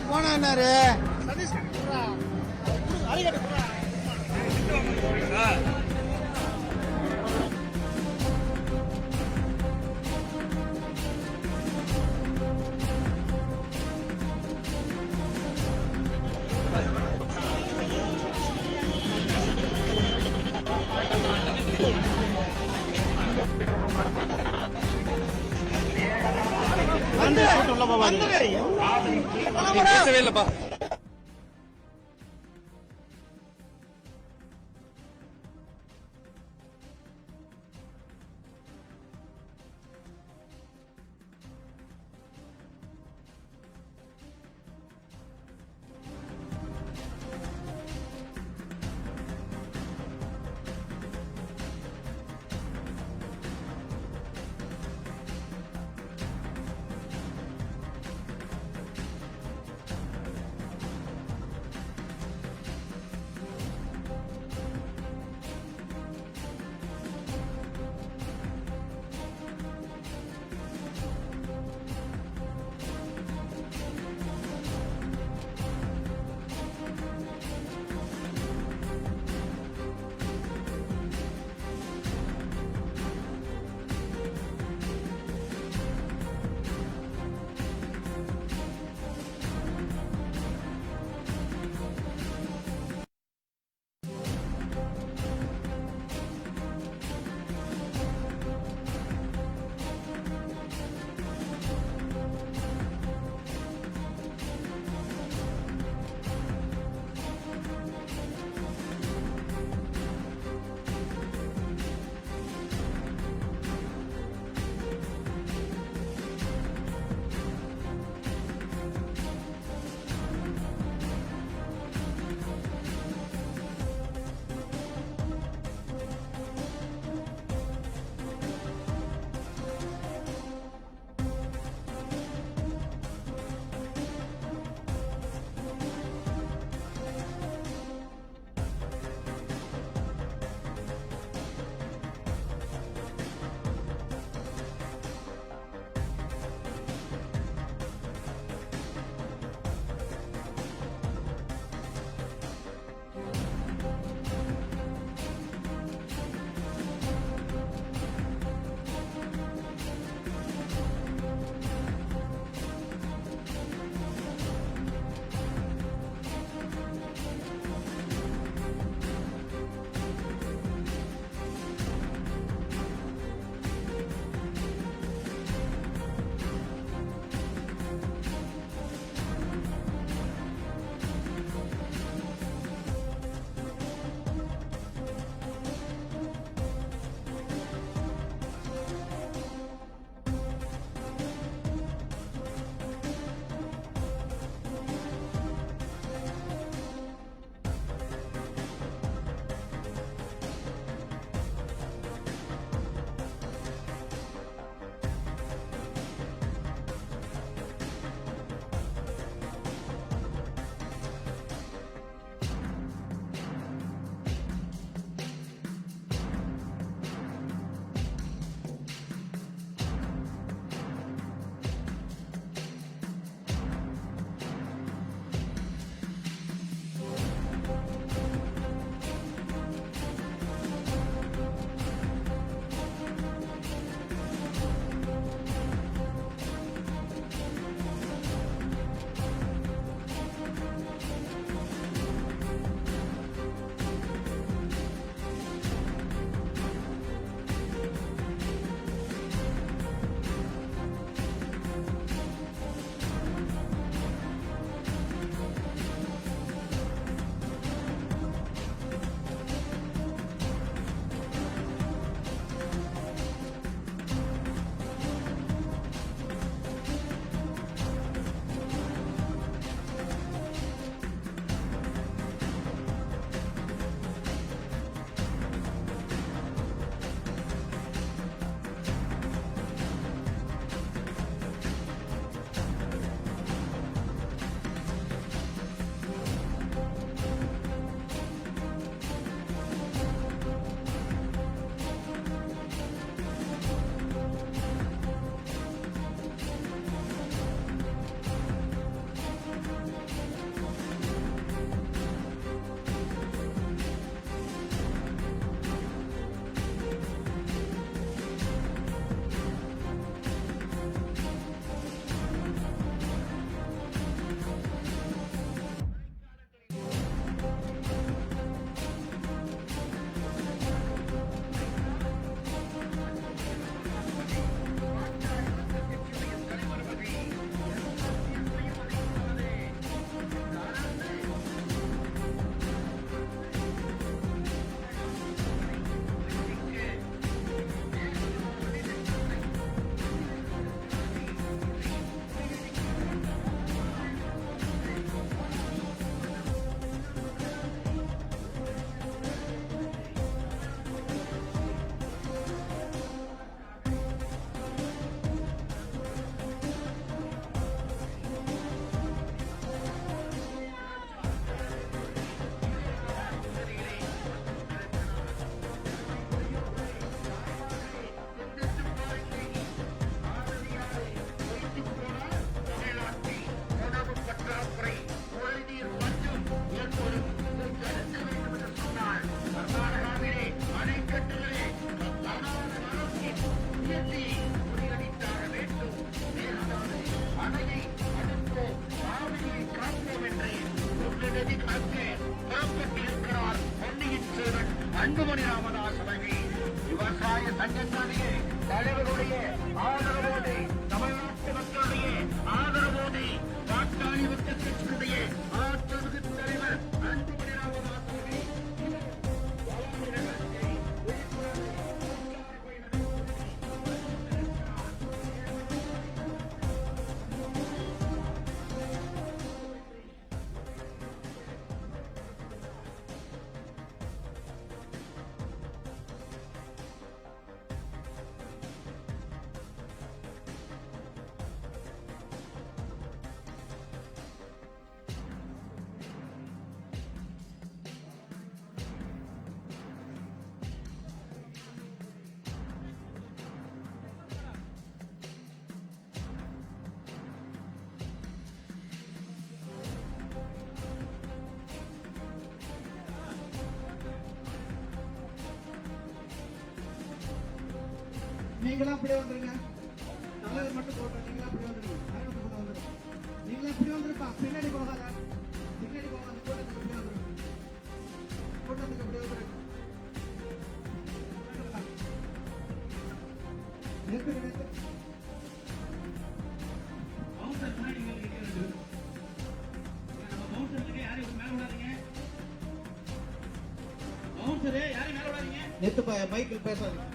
போனாரு பேசவே இல்லப்பா. அன்புமணி ராமதாஸ் அவர்கள் விவசாய சங்கத்தினுடைய தலைவருடைய ஆதரவோடு தமிழ்நாட்டு மக்களுடைய ஆதரவோடு பாட்டாளி மக்கள் கட்சியினுடைய ஆற்றல் தலைவர் அன்புமணி ராமதாஸ் அவர்கள் நீங்களா அப்படியே வந்துருங்க. தலைவர் மட்டும் போட்டோம். நீங்களா அப்படியே வந்துருங்க. நீங்களா இப்படி வந்துருப்பா. பின்னாடி போகாத. பின்னாடி போகாத. கூட்டத்துக்கு அப்படியே வந்துருங்க. கூட்டத்துக்கு அப்படியே வந்துருங்க. நிறுத்து நிறுத்து. மவுண்டர் முன்னாடி நிற்கிறது. நம்ம மவுண்டருக்கு யாரையும் மேல விடாதீங்க. மவுண்டரே யாரையும் மேல விடாதீங்க. நிறுத்து மைக்கில் பேசாதீங்க.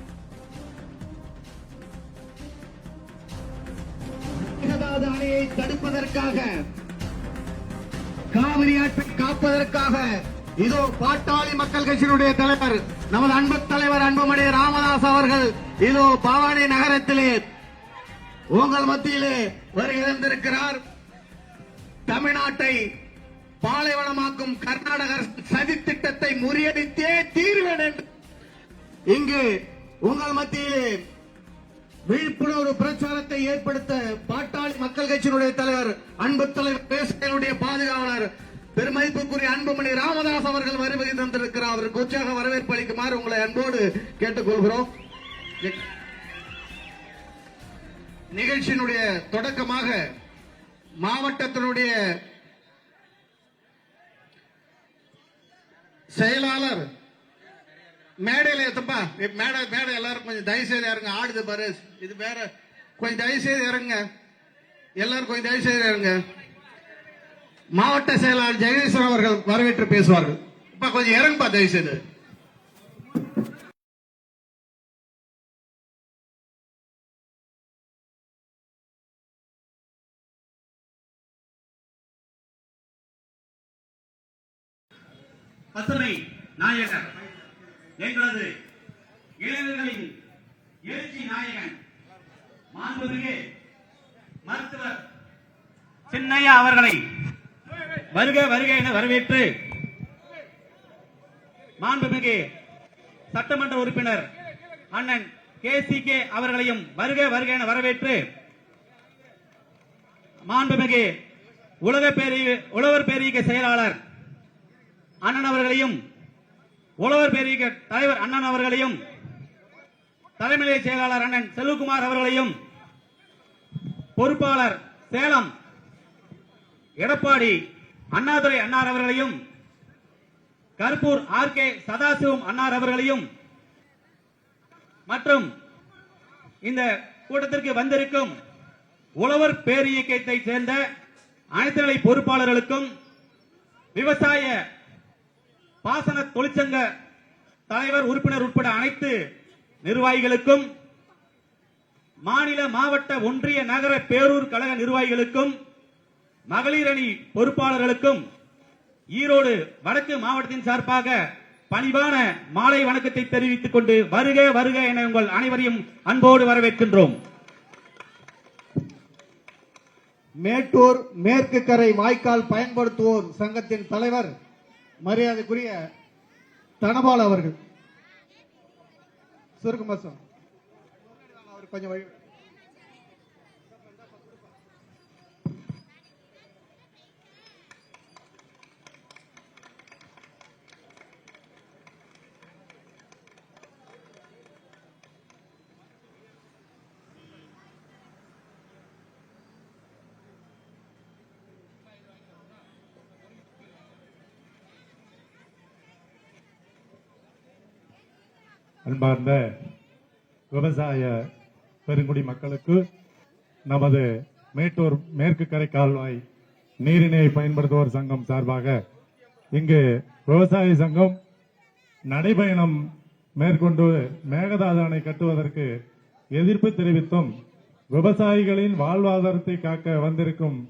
அணையை தடுப்பதற்காக காவிரி ஆற்றை காப்பதற்காக இதோ பாட்டாளி மக்கள் கட்சியினுடைய தலைவர் நமது அன்பு தலைவர் அன்புமணி ராமதாஸ் அவர்கள் இதோ பவானி நகரத்திலே உங்கள் மத்தியிலே வருகிறார். தமிழ்நாட்டை பாலைவனமாக்கும் கர்நாடக சதி திட்டத்தை முறியடித்தே தீர்வேன் என்று இங்கு உங்கள் மத்தியிலே விழிப்புணர்வு பிரச்சாரத்தை ஏற்படுத்த பாட்டாளி மக்கள் கட்சியினுடைய தலைவர் அன்பு தலைவர் தேசிய பாதுகாவலர் பெருமதிப்புக்குரிய அன்புமணி ராமதாஸ் அவர்கள் வருகை தந்திருக்கிறார். அவருக்கு உற்சாக வரவேற்பு அளிக்குமாறு உங்களை அன்போடு கேட்டுக்கொள்கிறோம். நிகழ்ச்சியினுடைய தொடக்கமாக மாவட்டத்தினுடைய செயலாளர் மேடையில ஏத்தப்பா மேடை எல்லாரும் கொஞ்சம் தயவு செய்து இறங்க. ஆடுது பாரு, இது வேற. கொஞ்சம் தயவு செய்து இறங்க. எல்லாரும் கொஞ்சம் தயவு செய்து இறங்க. மாவட்ட செயலாளர் ஜெகதீஸ்வரன் அவர்கள் வரவேற்று பேசுவார்கள். இப்ப கொஞ்சம் இறங்குப்பா தயவு செய்து. பசுமை நாயகர், எங்களது இளைஞர்களின் எழுச்சி நாயகன் மாண்புமிகு மருத்துவர் சின்னையா அவர்களை வருக வருக என வரவேற்று, மாண்புமிகு சட்டமன்ற உறுப்பினர் அண்ணன் KCK அவர்களையும் வருக வருக என வரவேற்று, மாண்புமிகு உழவர் பேரியக்க செயலாளர் அண்ணன் அவர்களையும், உழவர் பேரியக்க தலைவர் அண்ணன் அவர்களையும், தலைமை செயலாளர் அண்ணன் செல்வகுமார் அவர்களையும், பொறுப்பாளர் சேலம் எடப்பாடி அண்ணாதுரை அன்னார் அவர்களையும், கருப்பூர் RK சதாசிவம் அன்னார் அவர்களையும் மற்றும் இந்த கூட்டத்திற்கு வந்திருக்கும் உழவர் பேரியக்கத்தை சேர்ந்த அனைத்து நிலை பொறுப்பாளர்களுக்கும், விவசாய பாசன தொழிற்சங்க தலைவர் உறுப்பினர் உட்பட அனைத்து நிர்வாகிகளுக்கும், மாநில மாவட்ட ஒன்றிய நகர பேரூர் கழக நிர்வாகிகளுக்கும், மகளிர் அணி பொறுப்பாளர்களுக்கும் ஈரோடு வடக்கு மாவட்டத்தின் சார்பாக பணிவான மாலை வணக்கத்தை தெரிவித்துக் கொண்டு வருக வருக என உங்கள் அனைவரையும் அன்போடு வரவேற்கின்றோம். மேட்டூர் மேற்கு கரை வாய்க்கால் பயன்படுத்துவோர் சங்கத்தின் தலைவர் மரியாதைக்குரிய தனபால் அவர்கள் சுருக்கமாக அவர் கொஞ்சம் அன்பார்ந்த விவசாய பெருங்குடி மக்களுக்கு நமது மேட்டூர் மேற்கு கரை கால்வாய் நீரினை பயன்படுத்துவோர் சங்கம் சார்பாக இங்கு விவசாய சங்கம் நடைபயணம் மேற்கொண்டு மேகதாது அணை கட்டுவதற்கு எதிர்ப்பு தெரிவித்தும் விவசாயிகளின் வாழ்வாதாரத்தை காக்க வந்திருக்கும்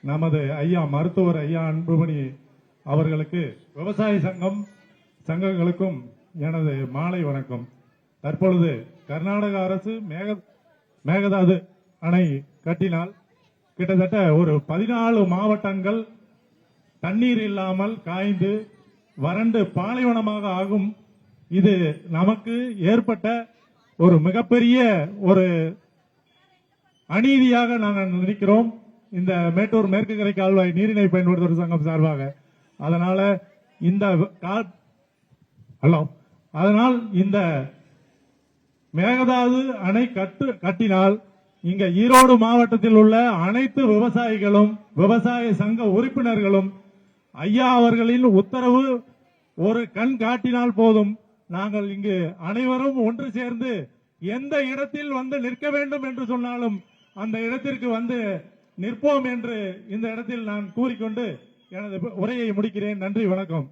நமது ஐயா மருத்துவர் ஐயா அன்புமணி அவர்களுக்கு விவசாய சங்கங்களுக்கும் எனது மாலை வணக்கம். தற்பொழுது கர்நாடக அரசு மேகதாது அணை கட்டினால் கிட்டத்தட்ட ஒரு 14 மாவட்டங்கள் தண்ணீர் இல்லாமல் காய்ந்து வறண்டு பாலைவனமாக ஆகும். இது நமக்கு ஏற்பட்ட ஒரு மிகப்பெரிய ஒரு அநீதியாக நாங்கள் நினைக்கிறோம் இந்த மேட்டூர் மேற்கு கரை கால்வாய் நீரினை பயன்படுத்துவோர் சங்கம் சார்பாக. அதனால் இந்த மேகதாது அணை கட்டினால் இங்க ஈரோடு மாவட்டத்தில் உள்ள அனைத்து விவசாயிகளும் விவசாய சங்க உறுப்பினர்களும் ஐயா அவர்களின் உத்தரவு ஒரு கண் காட்டினால் போதும், நாங்கள் இங்கு அனைவரும் ஒன்று சேர்ந்து எந்த இடத்தில் வந்து நிற்க வேண்டும் என்று சொன்னாலும் அந்த இடத்திற்கு வந்து நிற்போம் என்று இந்த இடத்தில் நான் கூறிக்கொண்டு எனது உரையை முடிக்கிறேன். நன்றி, வணக்கம்.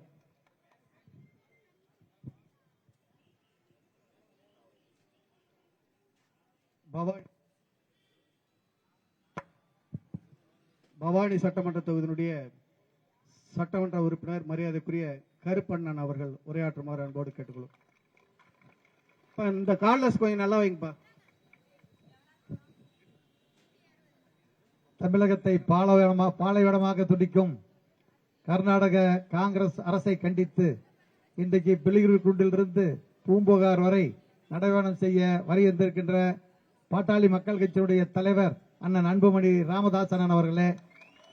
பவானி சட்டமன்ற தொகுதியினுடைய சட்டமன்ற உறுப்பினர் மரியாதைக்குரிய கருப்பண்ணன் அவர்கள் உரையாற்றுமாறு அன்போடு கேட்டுக்கொள்ளும். இந்த கார்லஸ் கொஞ்சம் நல்லா வைங்கப்பா. தமிழகத்தை பாலைவனமாக துடிக்கும் கர்நாடக காங்கிரஸ் அரசை கண்டித்து இன்றைக்கு பிலிகுண்டிலிருந்து பூம்புகார் வரை நடைபயணம் செய்ய வருகின்ற பாட்டாளி மக்கள் கட்சியினுடைய தலைவர் அண்ணன் அன்புமணி ராமதாசன் அவர்களே,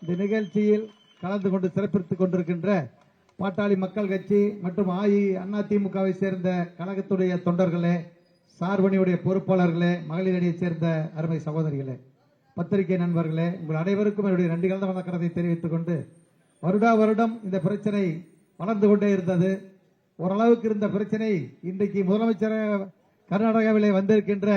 இந்த நிகழ்ச்சியில் கலந்து கொண்டு சிறப்பித்துக் கொண்டிருக்கின்ற பாட்டாளி மக்கள் கட்சி மற்றும் அதிமுகவை சேர்ந்த கழகத்துடைய தொண்டர்களே, சார்பணியுடைய பொறுப்பாளர்களே, மகளிர் அணியைச் சேர்ந்த அருமை சகோதரிகளே, பத்திரிகை நண்பர்களே, உங்கள் அனைவருக்கும் என்னுடைய நன்றி கலந்த வணக்கத்தை தெரிவித்துக் கொண்டு, வருடம் இந்த பிரச்சனை வளர்ந்து கொண்டே இருந்தது. ஓரளவுக்கு இருந்த பிரச்சனை இன்றைக்கு முதலமைச்சர் கர்நாடகாவிலே வந்திருக்கின்ற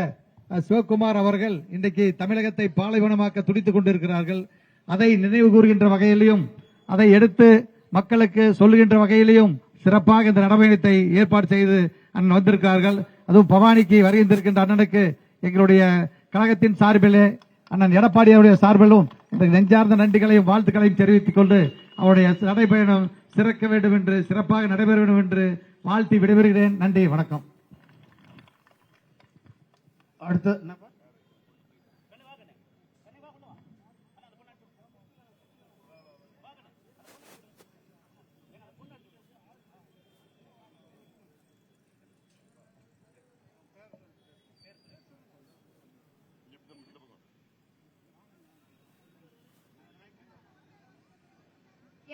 சிவகுமார் அவர்கள் இன்றைக்கு தமிழகத்தை பாலைவனமாக்க துடித்துக் கொண்டிருக்கிறார்கள். அதை நினைவு கூறுகின்ற வகையிலையும் அதை எடுத்து மக்களுக்கு சொல்லுகின்ற வகையிலையும் சிறப்பாக இந்த நடைபயணத்தை ஏற்பாடு செய்து அண்ணன் வந்திருக்கிறார்கள். அதுவும் பவானிக்கு வருகின்றிருக்கின்ற அண்ணனுக்கு எங்களுடைய கழகத்தின் சார்பிலே அண்ணன் எடப்பாடி அவருடைய சார்பிலும் இந்த நெஞ்சார்ந்த நன்றிகளையும் வாழ்த்துக்களையும் தெரிவித்துக் கொண்டு அவருடைய நடைபயணம் சிறக்க வேண்டும் என்று சிறப்பாக நடைபெற வேண்டும் என்று வாழ்த்தி விடைபெறுகிறேன். நன்றி, வணக்கம். அடுத்து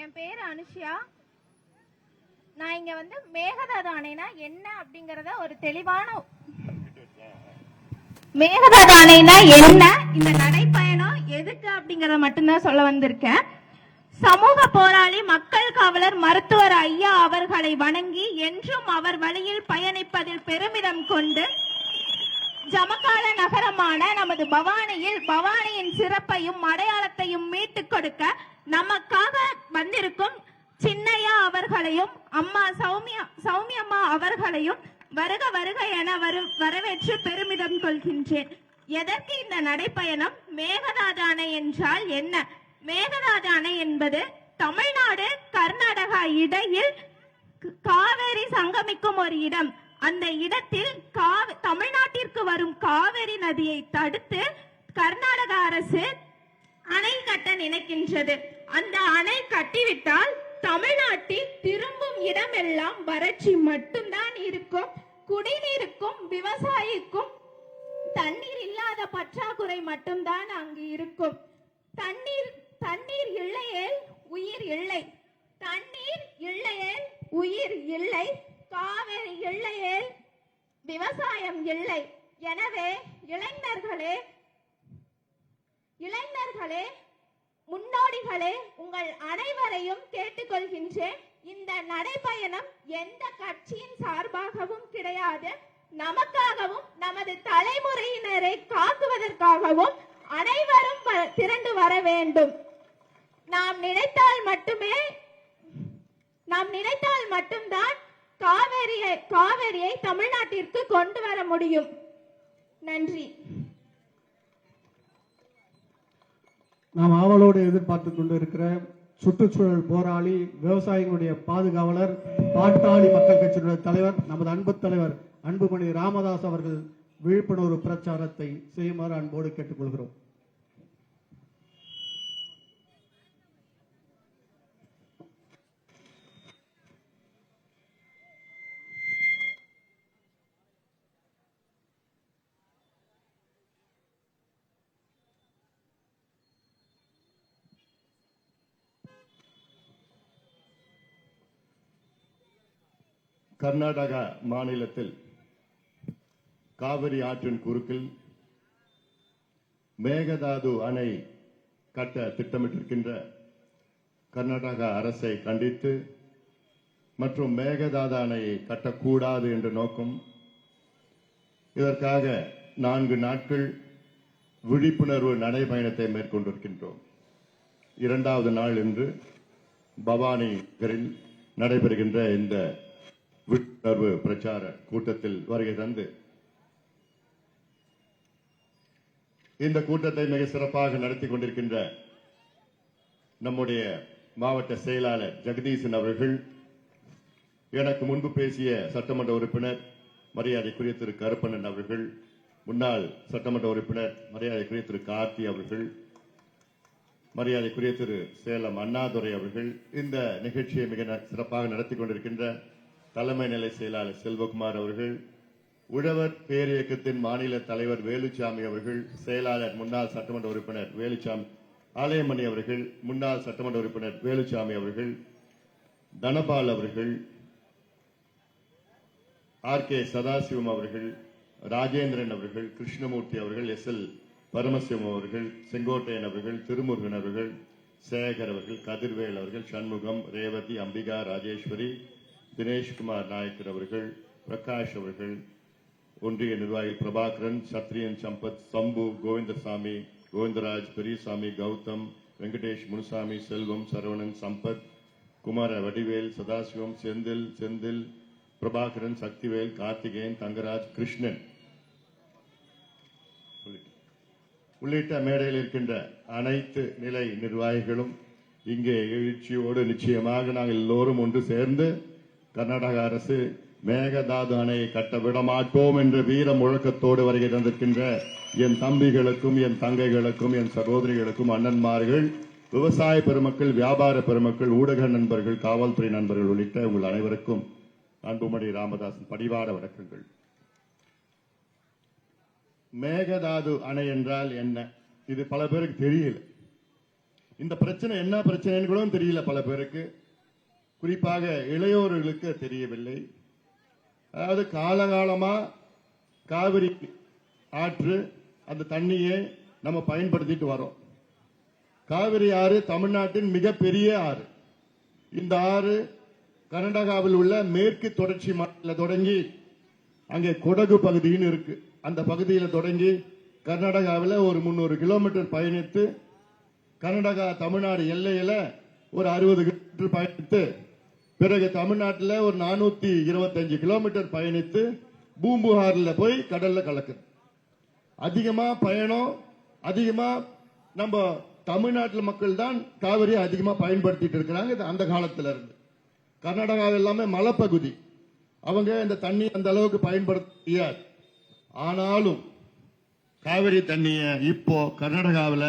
என் பேரு அனுஷியா. நான் இங்க வந்து மேகதாது அணைனா என்ன அப்படிங்கறத ஒரு தெளிவான மேகதாது அணைனா என்ன, இந்த நடைப்பயணம் எதுக்கு அப்படிங்கறத மட்டும்தான் சொல்ல வந்திருக்கேன். சமூக போராளி மக்கள் காவலர் மருத்துவர் ஐயா அவர்களை வணங்கி என்றும் அவர் வழியில் பயணிப்பதில் பெருமிதம் கொண்டு ஜமகால நகரமான நமது பவானியின் சிறப்பையும் அடையாளத்தையும் மீட்டுக் கொடுக்க நமக்காக வந்திருக்கும் சின்னையா அவர்களையும் அம்மா சௌமியம்மா அவர்களையும் வருக வருக என வரவேற்று பெருமிதம் கொள்கின்றேன். எதற்கு இந்த நடைப்பயணம்? மேகதாது அணை என்றால் என்ன? மேகதாது அணை என்பது தமிழ்நாடு கர்நாடகா இடையில் காவேரி சங்கமிக்கும் ஒரு இடம். அந்த இடத்தில் தமிழ்நாட்டிற்கு வரும் காவேரி நதியை தடுத்து கர்நாடக அரசு அணை கட்ட நினைக்கின்றது. அந்த அணை கட்டிவிட்டால் தமிழ்நாட்டில் திரும்பும் இடமெல்லாம் வறட்சி மட்டும்தான் இருக்கும். குடிநீருக்கும் விவசாயிக்கும் தண்ணீர் இல்லாத பற்றாக்குறை மட்டும்தான் அங்கு இருக்கும். தண்ணீர் இல்லையேல் உயிர் இல்லை, தண்ணீர் இல்லையேல் உயிர் இல்லை, காவேரி இல்லையேல் விவசாயம் இல்லை. எனவே இளைஞர்களே முன்னோடிகளே, உங்கள் அனைவரையும் கேட்டுக்கொள்கின்றேன். இந்த நடைபயணம் எந்த கட்சியின் சார்பாகவும் கிடையாது. நமக்காகவும் நமது தலைமுறையினரை காக்குவதற்காகவும் அனைவரும் திரண்டு வர வேண்டும். நாம் நினைத்தால் மட்டும்தான் காவிரியை தமிழ்நாட்டிற்கு கொண்டு வர முடியும். நன்றி. நாம் ஆவலோடு எதிர்பார்த்துக் கொண்டிருக்கிற சுற்றுச்சூழல் போராளி, விவசாயிகளுடைய பாதுகாவலர், பாட்டாளி மக்கள் கட்சியினுடைய தலைவர், நமது அன்பு தலைவர் அன்புமணி ராமதாஸ் அவர்கள் விழிப்புணர்வு பிரச்சாரத்தை செய்யுமாறு அன்போடு கேட்டுக்கொள்கிறோம். கர்நாடகா மாநிலத்தில் காவிரி ஆற்றின் குறுக்கில் மேகதாது அணை கட்ட திட்டமிட்டிருக்கின்ற கர்நாடகா அரசை கண்டித்து மற்றும் மேகதாது அணையை கட்டக்கூடாது என்ற நோக்கம், இதற்காக 4 நாட்கள் விழிப்புணர்வு நடைபயணத்தை மேற்கொண்டிருக்கின்றோம். 2வது நாள் இன்று பவானி நகரில் நடைபெறுகின்ற இந்த விழிப்புணர்வு பிரச்சார கூட்டத்தில் வருகை தந்து இந்த கூட்டத்தை மிக சிறப்பாக நடத்தி கொண்டிருக்கின்ற நம்முடைய மாவட்ட செயலாளர் ஜெகதீசன் அவர்கள், எனக்கு முன்பு பேசிய சட்டமன்ற உறுப்பினர் மரியாதைக்குரிய திரு கருப்பண்ணன் அவர்கள், முன்னாள் சட்டமன்ற உறுப்பினர் மரியாதைக்குரிய திரு கார்த்தி அவர்கள், மரியாதைக்குரிய திரு சேலம் அண்ணாதுரை அவர்கள், இந்த நிகழ்ச்சியை மிக சிறப்பாக நடத்தி கொண்டிருக்கின்ற தலைமை நிலை செயலாளர் செல்வகுமார் அவர்கள், உழவர் பேரியக்கத்தின் மாநில தலைவர் வேலுச்சாமி அவர்கள், செயலாளர் முன்னாள் சட்டமன்ற உறுப்பினர் வேலுச்சாமி ஆலயமணி அவர்கள், முன்னாள் சட்டமன்ற உறுப்பினர் வேலுச்சாமி அவர்கள், தனபால் அவர்கள், RK சதாசிவம் அவர்கள், ராஜேந்திரன் அவர்கள், கிருஷ்ணமூர்த்தி அவர்கள், SL பரமசிவம் அவர்கள், செங்கோட்டையன் அவர்கள், திருமுருகன் அவர்கள், சேகர் அவர்கள், கதிர்வேல் அவர்கள், சண்முகம், ரேவதி, அம்பிகா, ராஜேஸ்வரி, தினேஷ்குமார் நாயக்கர் அவர்கள், பிரகாஷ் அவர்கள், ஒன்றிய நிர்வாகி பிரபாகரன், சத்ரியன், சம்பத், சம்பு, கோவிந்தசாமி, கோவிந்தராஜ், பெரியசாமி, கௌதம், வெங்கடேஷ், முனுசாமி, செல்வம், சரவணன், சம்பத், குமார, வடிவேல், சதாசிவம், செந்தில், பிரபாகரன், சக்திவேல், கார்த்திகேயன், தங்கராஜ், கிருஷ்ணன் உள்ளிட்ட மேடையில் இருக்கின்ற அனைத்து நிலை நிர்வாகிகளும் இங்கே எழுச்சியோடு நிச்சயமாக நாங்கள் எல்லோரும் ஒன்று சேர்ந்து கர்நாடக அரசு மேகதாது அணையை கட்ட விடமாட்டோம் என்ற வீர முழக்கத்தோடு வருகை தந்திருக்கின்ற என் தம்பிகளுக்கும், என் தங்கைகளுக்கும், என் சகோதரிகளுக்கும், அண்ணன்மார்கள், விவசாய பெருமக்கள், வியாபார பெருமக்கள், ஊடக நண்பர்கள், காவல்துறை நண்பர்கள் உள்ளிட்ட உங்கள் அனைவருக்கும் அன்புமணி ராமதாஸின் பணிவான வணக்கங்கள். மேகதாது அணை என்றால் என்ன? இது பல பேருக்கு தெரியல. இந்த பிரச்சனை என்ன பிரச்சனைன்னு கூட தெரியல பல பேருக்கு, குறிப்பாக இளையோர்களுக்கு தெரியவில்லை. அதாவது காலகாலமா காவிரி ஆற்று அந்த தண்ணியை நம்ம பயன்படுத்திட்டு வரோம். காவிரி ஆறு தமிழ்நாட்டின் மிகப்பெரிய ஆறு. இந்த ஆறு கர்நாடகாவில் உள்ள மேற்கு தொடர்ச்சி மலையில தொடங்கி அங்கே கொடகு பகுதின்னு இருக்கு, அந்த பகுதியில் தொடங்கி கர்நாடகாவில் ஒரு 300 கிலோமீட்டர் பயணித்து கர்நாடகா தமிழ்நாடு எல்லையில ஒரு 60 கிலோமீட்டர் பயணித்து பிறகு தமிழ்நாட்டில் ஒரு 425 கிலோமீட்டர் பயணித்து பூம்புகாரில் போய் கடல்ல கலக்குது. அதிகமா பயணம், அதிகமா நம்ம தமிழ்நாட்டில் மக்கள் தான் காவிரியை அதிகமா பயன்படுத்திட்டு இருக்கிறாங்க. அந்த காலத்துல இருந்து கர்நாடகா எல்லாமே மலைப்பகுதி, அவங்க இந்த தண்ணி அந்த அளவுக்கு பயன்படுத்த. ஆனாலும் காவிரி தண்ணியை இப்போ கர்நாடகாவில்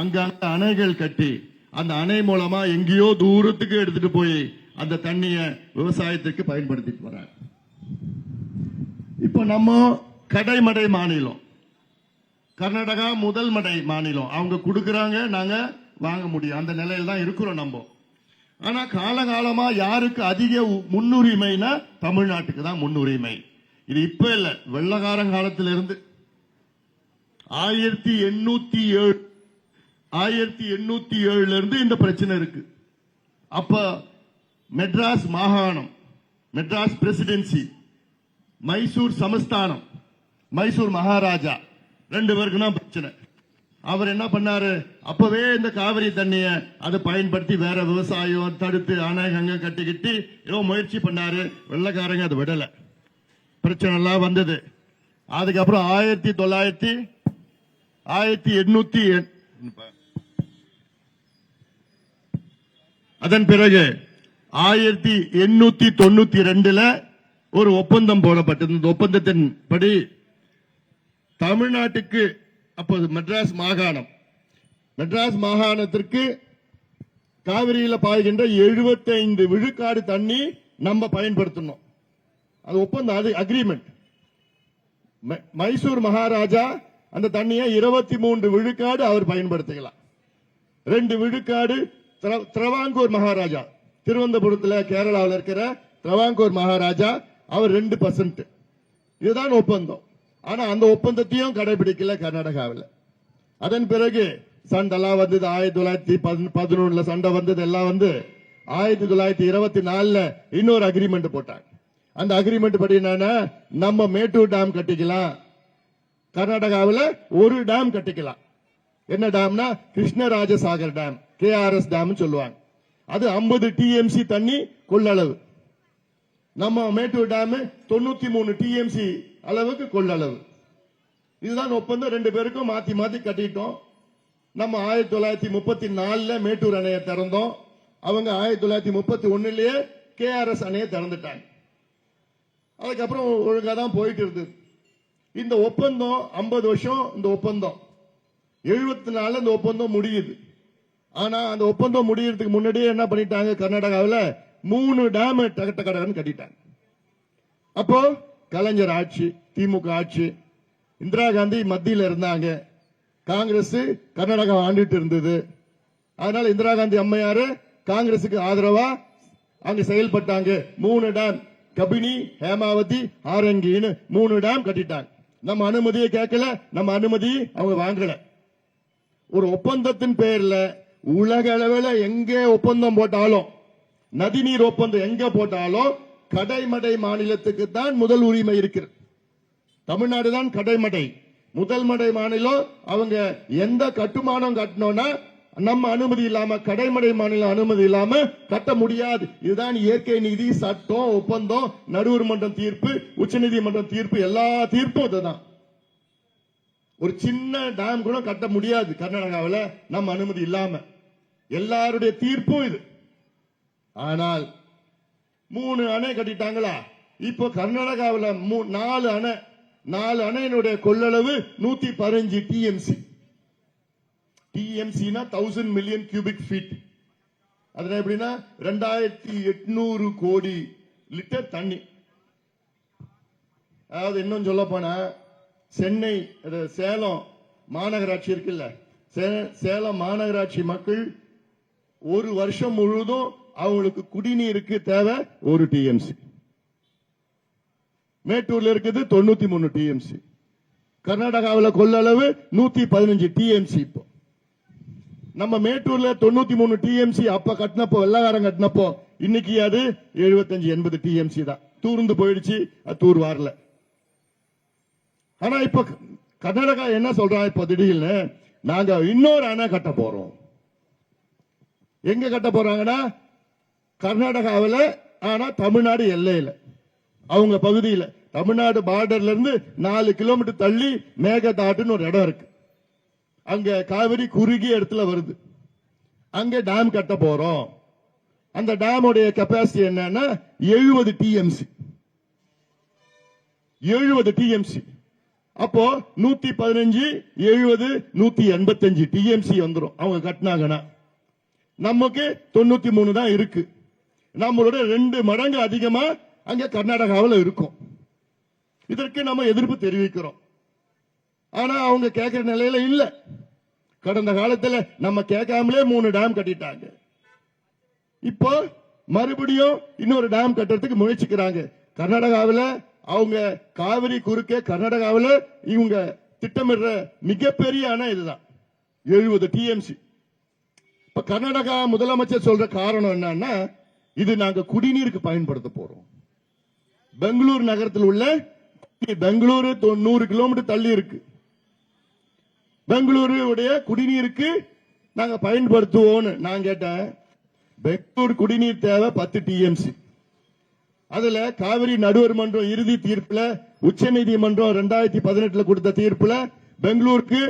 அங்கங்க அணைகள் கட்டி அந்த அணை மூலமா எங்கேயோ தூரத்துக்கு எடுத்துட்டு போய் அந்த தண்ணியை விவசாயத்திற்கு பயன்படுத்திட்டு வராங்க. இப்போ நம்ம கடைமடை மாநிலம், கர்நாடகா முதல் மடை மாநிலம். அவங்க கொடுக்கறாங்க, நாங்க வாங்க முடியும், அந்த நிலையில தான் இருக்கிறோம் நம்ம. ஆனா காலகாலமா யாருக்கு அதிக முன்னுரிமைனா தமிழ்நாட்டுக்கு தான் முன்னுரிமை. இது இப்ப இல்ல, வெள்ளக்காரங்காலத்திலிருந்து 1807 இருந்து இந்த பிரச்சனை இருக்கு. அப்ப மெட்ராஸ் மாகாணம், மெட்ராஸ் பிரசிடென்சி மைசூர் சமஸ்தானம், மைசூர் மகாராஜா, 2 பேருக்கு தான் பிரச்சனை. அவர் என்ன பண்ணாரு, அப்பவே இந்த காவிரி தண்ணிய அதை பயன்படுத்தி வேற விவசாயம் தடுத்து அணை அங்க கட்டிக்கிட்டு ஏதோ முயற்சி பண்ணாரு. வெள்ளக்காரங்க அதை விடல, பிரச்சனை எல்லாம் வந்தது. அதுக்கப்புறம் 1800 அதன் பிறகு 1892 ஒரு ஒப்பந்தம் போடப்பட்டது. இந்த ஒப்பந்தத்தின் படி தமிழ்நாட்டுக்கு, அப்போது மெட்ராஸ் மாகாணத்திற்கு காவிரியில பாய்கின்ற 75 விழுக்காடு தண்ணி நம்ம பயன்படுத்தணும். அது ஒப்பந்தம், அது அக்ரிமெண்ட். மைசூர் மகாராஜா அந்த தண்ணியை 23 விழுக்காடு அவர் பயன்படுத்திக்கலாம். 2 விழுக்காடு திரவாங்கூர் மகாராஜா, திருவனந்தபுரத்தில் கேரளாவில் இருக்கிற திரவாங்கூர் மகாராஜா, அவர் 2%. இதுதான் ஒப்பந்தம். ஆனா அந்த ஒப்பந்தத்தையும் கடைபிடிக்கல கர்நாடகாவில். அதன் பிறகு சண்டெல்லாம் வந்தது. 1911 சண்டை வந்தது, எல்லாம் வந்து 1924 இன்னொரு அக்ரிமெண்ட் போட்டாங்க. அந்த அக்ரிமெண்ட் படி என்னன்னா, நம்ம மேட்டூர் டேம் கட்டிக்கலாம், கர்நாடகாவில் ஒரு டேம் கட்டிக்கலாம். என்ன டேம்னா கிருஷ்ணராஜசாகர் டேம், KRS டேம் சொல்லுவாங்க. அது 50 TMC தண்ணி கொள்ளளவு. நம்ம மேட்டூர் டேம் 93 TMC அளவுக்கு கொள்ளளவு. இதுதான் ஒப்பந்தம். 2 பேருக்கும் மாத்தி மாத்தி கட்டிட்டோம். நம்ம 1934 மேட்டூர் அணையை திறந்தோம். அவங்க 1931 KRS அணையை திறந்துட்டாங்க. அதுக்கப்புறம் ஒழுங்கா தான் போயிட்டு இருந்தது. இந்த ஒப்பந்தம் 50 வருஷம். இந்த ஒப்பந்தம் 74 இந்த ஒப்பந்தம் முடியுது. ஆனா அந்த ஒப்பந்தம் முடியறதுக்கு முன்னாடியே என்ன பண்ணிட்டாங்க, கர்நாடகாவில் 3 டேம் கடகடன்னு கட்டிட்டாங்க. அப்போ கலைஞர் ஆட்சி, திமுக ஆட்சி, இந்திரா காந்தி மத்தியில் இருந்தாங்க, காங்கிரஸ் கர்நாடகா ஆண்டுட்டு இருந்தது. அதனால இந்திரா காந்தி அம்மையாரு காங்கிரசுக்கு ஆதரவா அங்க செயல்பட்டாங்க. 3 டேம், கபினி, ஹேமாவதி, ஆரங்கின்னு 3 டேம் கட்டிட்டாங்க. நம்ம அனுமதியை கேட்கல, நம்ம அனுமதி அவங்க வாங்கல. ஒரு ஒப்பந்தத்தின் பெயர்ல உலக அளவில் எங்கே ஒப்பந்தம் போட்டாலும், நதிநீர் ஒப்பந்தம் எங்க போட்டாலும் கடைமடை மாநிலத்துக்கு தான் முதல் உரிமை இருக்கிறது. தமிழ்நாடு தான் கடைமடை, முதல் மடை மாநிலம். அவங்க எந்த கட்டுமானம் கட்டணும்னா நம்ம அனுமதி இல்லாம, கடைமடை மாநிலம் அனுமதி இல்லாம கட்ட முடியாது. இதுதான் இயற்கை நீதி, சட்டம், ஒப்பந்தம், நடுவர் மன்றம் தீர்ப்பு, உச்சநீதிமன்றம் தீர்ப்பு, எல்லா தீர்ப்பும் இதுதான். ஒரு சின்ன டேம் கூட கட்ட முடியாது கர்நாடகாவில் நம்ம அனுமதி இல்லாம. எல்லாருடைய தீர்ப்பும் இது. ஆனால் 3 அணை கட்டிட்டாங்களா? இப்போ கர்நாடகாவில் 4 அணை, 4 அணையினுடைய கொள்ளளவு 115 TMC. TMCனா 1000 மில்லியன் கியூபிக் ஃபீட். அதுனா எப்படின்னா 2800 கோடி லிட்டர் தண்ணி. அதாவது இன்னும் சொல்ல போனா சென்னை, சேலம் மாநகராட்சி இருக்குல்ல, சேலம் மாநகராட்சி மக்கள் ஒரு வருஷம் முழுவதும் அவங்களுக்கு குடிநீருக்கு தேவை 1 TMC. மேட்டூர்ல இருக்குது 93 TMC. கர்நாடகாவில் கொள்ளளவு 115 TMC. இப்போ நம்ம மேட்டூர்ல 93 TMC அப்ப கட்டினப்போ, வெள்ளக்காரன் கட்டினப்போ, இன்னைக்கு அது 75-80 TMC தான். தூர்ந்து போயிடுச்சு, அது தூர் வரல. ஆனா இப்ப கர்நாடகா என்ன சொல்றாங்க, இப்ப திடீர்னு நாங்க இன்னொரு அணை கட்ட போறோம். எங்க கட்ட போறாங்கன்னா கர்நாடகாவில், ஆனா தமிழ்நாடு எல்லையில, அவங்க பகுதியில், தமிழ்நாடு பார்டர்ல இருந்து 4 கிலோமீட்டர் தள்ளி மேகதாட்டுன்னு ஒரு இடம் இருக்கு. அங்க காவிரி குறுகிய இடத்துல வருது. அங்க டேம் கட்ட போறோம். அந்த டேமுடைய கெப்பாசிட்டி என்னன்னா 70 TMC. 70 TMC. அப்போ 115, 70, 185 TMC வந்துடும் அவங்க கட்டினாங்கன்னா. நமக்கு 93 தான் இருக்கு. நம்மளோட 2 மடங்கு அதிகமா அங்க கர்நாடகாவில் இருக்கும். இதற்கு நம்ம எதிர்ப்பு தெரிவிக்கிறோம். ஆனா அவங்க கேட்கிற நிலையில இல்ல. கடந்த காலத்தில் நம்ம கேட்காமலே 3 டேம் கட்டிட்டாங்க. இப்போ மறுபடியும் இன்னொரு டேம் கட்டுறதுக்கு முயற்சிக்கிறாங்க. கர்நாடகாவில் அவங்க காவிரி குறுக்கே கர்நாடகாவில் இவங்க திட்டமிடுற மிகப்பெரிய அணை இதுதான், 70 TMC. இப்ப கர்நாடகா முதலமைச்சர் சொல்ற காரணம் என்னன்னா, இது நாங்க குடிநீருக்கு பயன்படுத்த போறோம். பெங்களூர் நகரத்தில் உள்ள பெங்களூரு 100 கிலோமீட்டர் தள்ளி இருக்கு. பெங்களூருடைய குடிநீருக்கு நாங்க பயன்படுத்துவோம். நான் கேட்டேன், பெங்களூர் குடிநீர் தேவை 10 டிஎம்சி. அதுல காவிரி நடுவர் மன்றம் இறுதி தீர்ப்புல உச்சநீதிமன்றம் 2018 கொடுத்த தீர்ப்புல பெங்களூருக்கு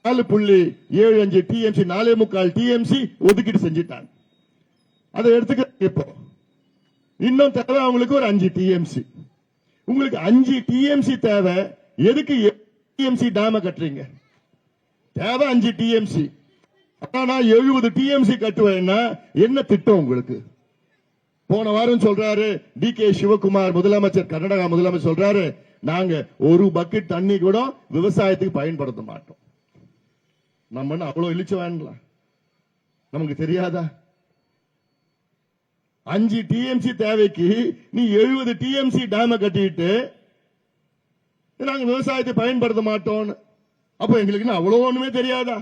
4.75 டிஎம்சி 4.25 டிஎம்சி ஒதுக்கீடு செஞ்சிட்டாங்க. அதை எடுத்துக்க இப்போ இன்னும் தேவை அவங்களுக்கு ஒரு 5 டிஎம்சி. உங்களுக்கு 5 டிஎம்சி தேவை, எதுக்கு டிஎம்சி டேம கட்டுறீங்க? தேவை 5 டிஎம்சி. ஆனா 70 டிஎம்சி கட்டுவேன்னா என்ன திட்டம் உங்களுக்கு? போன வாரம் சொல்றாரு டி.கே. சிவகுமார் முதலமைச்சர், கர்நாடகா முதலமைச்சர் சொல்றாரு, நாங்க ஒரு பக்கெட் தண்ணி கூட விவசாயத்துக்கு பயன்படுத்த மாட்டோம். நம்ம அவ்வளவு இழிச்சு வேண்டலாம், நமக்கு தெரியாதா? 5 டிஎம்சி தேவைக்கு நீ 70 டிஎம்சி டேம கட்டிட்டு நாங்க விவசாயத்தை பயன்படுத்த மாட்டோம். அப்ப எங்களுக்கு அவ்வளவு ஒண்ணுமே தெரியாதா?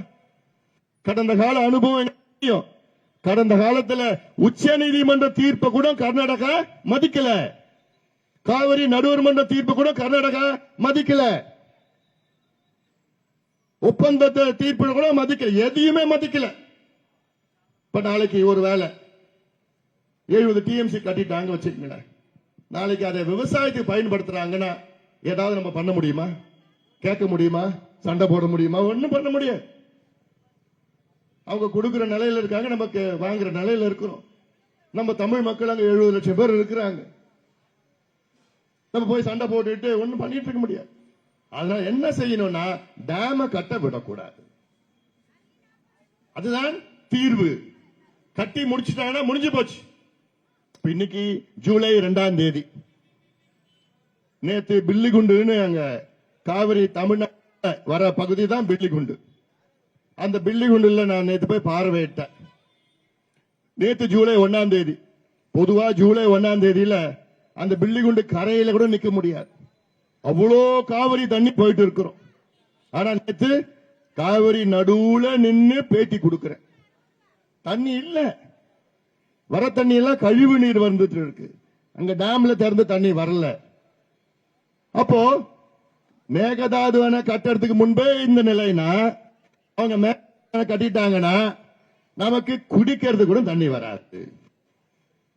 கடந்த கால அனுபவம். கடந்த காலத்துல உச்ச நீதிமன்ற தீர்ப்பை கூட கர்நாடகா மதிக்கல. காவிரி நடுவர் மன்ற தீர்ப்பு கூட கர்நாடகா மதிக்கல. ஒப்பந்தத்தை தீர்ப்பு கூட மதிக்கல, எதையுமே மதிக்கல. இப்ப நாளைக்கு ஒரு வேலை 70 டிஎம்சி கட்டிட்டாங்க வச்சுக்கங்களேன், நாளைக்கு அதை விவசாயத்துக்கு பயன்படுத்துறாங்கன்னா ஏதாவது நம்ம பண்ண முடியுமா? கேட்க முடியுமா? சண்டை போட முடியுமா? ஒண்ணும் பண்ண முடியாது. அவங்க கொடுக்கிற நிலையில இருக்காங்க, நமக்கு வாங்குற நிலையில இருக்கிறோம். நம்ம தமிழ் மக்கள் அங்க 70 லட்சம் பேர் இருக்கிறாங்க. நம்ம போய் சண்டை போட்டுட்டு ஒண்ணும் பண்ணிட்டு இருக்க முடியாது. அதனால என்ன செய்யணும்னா டேம கட்ட விடக்கூடாது. அதுதான் தீர்வு. கட்டி முடிச்சுட்டாங்கன்னா முடிஞ்சு போச்சு. இன்னைக்கு ஜூலை 2ஆம் தேதி, நேத்து பில்லிகுண்டுன்னு அங்க காவிரி தமிழ்நாடு வர பகுதி தான் பில்லிகுண்டு. அந்த பில்லிகுண்டுல நான் நேத்து போய் பார்வையிட்டேன். நேத்து ஜூலை 1ஆம் தேதி. பொதுவா ஜூலை 1ஆம் தேதியில அந்த பில்லிகுண்டு கரையில கூட நிக்க முடியாது, அவ்வளோ காவிரி தண்ணி போயிட்டு இருக்கிறோம். ஆனா நேத்து காவிரி நடுவுல நின்னு பேட்டி கொடுக்கிறேன், தண்ணி இல்ல. வர தண்ணி எல்லாம் கழிவு நீர் வந்துட்டு இருக்கு, அங்க டேம்ல திறந்து தண்ணி வரல. அப்போ மேகதாது அணை கட்டுறதுக்கு முன்பே இந்த நிலைனா, அவங்க மேக கட்டிட்டாங்கன்னா நமக்கு குடிக்கிறது கூட தண்ணி வராது.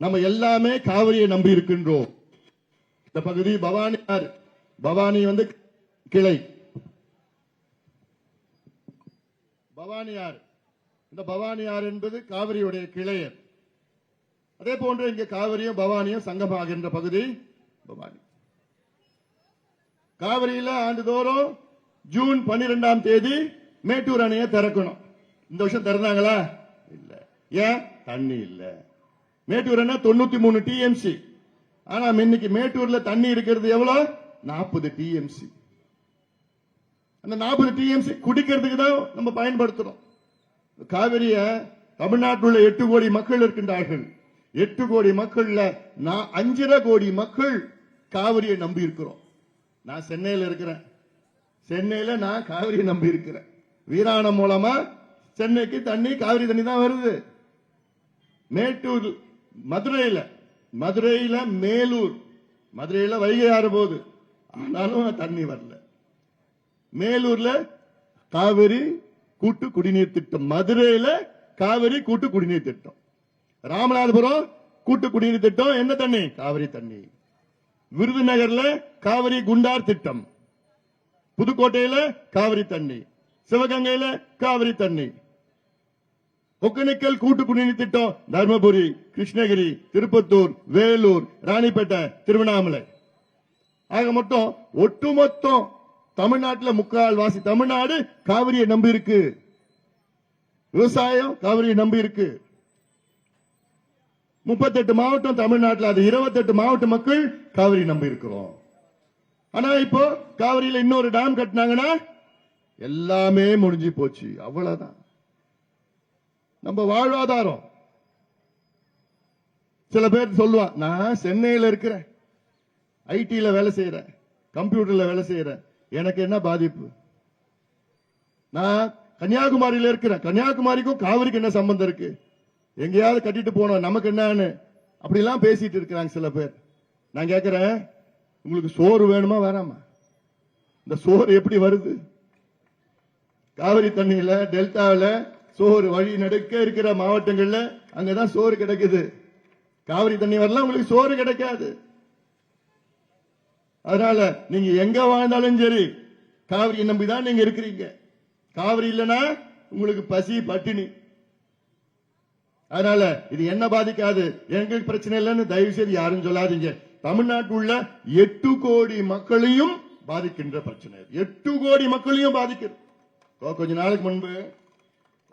நம்ம எல்லாமே காவிரியை நம்பி இருக்கின்றோம். இந்த பகுதி பவானி ஆறு, பவானி வந்து கிளை பவானி ஆறு. இந்த பவானி ஆறு என்பது காவிரியுடைய கிளையர். அதே போன்று இங்கே காவிரியும் பவானியும் சங்கமாகின்ற பகுதி பவானி. காவிரியில ஆண்டுதோறும் ஜூன் 12ஆம் தேதி மேட்டூர் அணையை திறக்கணும். இந்த வருஷம் திறந்தாங்களா? இல்ல. ஏன்? தண்ணி இல்ல. மேட்டூர் அணை 93 டிஎம்சி. ஆனா இன்னைக்கு மேட்டூர்ல தண்ணி இருக்கிறது எவ்வளவு? 40 டிஎம்சி. அந்த 40 டிஎம்சி குடிக்கிறதுக்கு தான் நம்ம பயன்படுத்துறோம். காவிரிய தமிழ்நாட்டில் உள்ள 8 கோடி மக்கள் இருக்கின்றார்கள். 8 கோடி மக்கள்ல 5.5 கோடி மக்கள் காவிரியை நம்பி இருக்கிறோம். நான் சென்னையில இருக்கிறேன். சென்னையில நான் காவிரியை நம்பி இருக்கிறேன். வீராணம் மூலமா சென்னைக்கு தண்ணி காவிரி தண்ணி தான் வருது. மேட்டூர் மதுரையில மேலூர், மதுரையில வைகை ஆறு போகுது, ஆனாலும் தண்ணி வரல. மேலூர்ல காவிரி கூட்டு குடிநீர் திட்டம், மதுரையில காவிரி கூட்டு குடிநீர் திட்டம், ராமநாதபுரம் கூட்டு குடிநீர் திட்டம். என்ன தண்ணி? காவிரி தண்ணி. விருதுநகர்ல காவிரி குண்டார் திட்டம், புதுக்கோட்டையில காவிரி தண்ணி, சிவகங்கையில காவிரி தண்ணி, ஒகேனக்கல் கூட்டு குடிநீர் திட்டம், தர்மபுரி, கிருஷ்ணகிரி, திருப்பத்தூர், வேலூர், ராணிப்பேட்டை, திருவண்ணாமலை. ஆக மொத்தம் ஒட்டுமொத்தம் தமிழ்நாட்டில் முக்கால்வாசி தமிழ்நாடு காவிரியை நம்பி இருக்கு. விவசாயம் காவிரியை நம்பி இருக்கு. 38 மாவட்டம் தமிழ்நாட்டில், அது 28 மாவட்ட மக்கள் காவிரி நம்பி இருக்கிறோம். ஆனா இப்போ காவிரியில இன்னொரு டேம் கட்டினாங்கன்னா எல்லாமே முடிஞ்சு போச்சு, அவ்வளவுதான். நம்ம வாழ்வாதாரம். சில பேர் சொல்லுவான், நான் சென்னையில இருக்கிறேன், ஐடில வேலை செய்யறேன், கம்ப்யூட்டர்ல வேலை செய்யறேன், எனக்கு என்ன பாதிப்பு? நான் கன்னியாகுமரியில இருக்கிறேன், கன்னியாகுமரிக்கும் காவிரிக்கு என்ன சம்பந்தம் இருக்கு? எங்கேயாவது கட்டிட்டு போனோம், நமக்கு என்னன்னு அப்படிலாம் பேசிட்டு இருக்கிறாங்க சில பேர். நான் கேட்கிறேன், உங்களுக்கு சோறு வேணுமா வேணாமா? இந்த சோறு எப்படி வருது? காவிரி தண்ணியில டெல்டாவில சோறு வழி நடுக்க இருக்கிற மாவட்டங்கள்ல அங்கதான் சோறு கிடைக்குது. காவிரி தண்ணி வரலாம், உங்களுக்கு சோறு கிடைக்காது. அதனால நீங்க எங்க வாழ்ந்தாலும் சரி காவிரி நம்பிதான் நீங்க இருக்கிறீங்க. காவிரி இல்லைன்னா உங்களுக்கு பசி பட்டினி. அதனால இது என்ன பாதிக்காது, எங்களுக்கு பிரச்சனை இல்லைன்னு தயவு செய்து யாரும் சொல்லாதீங்க. தமிழ்நாட்டில் உள்ள 8 கோடி மக்களையும் பாதிக்கின்ற பிரச்சனை. 8 கோடி மக்களையும் பாதிக்கிறது. கொஞ்ச நாளுக்கு முன்பு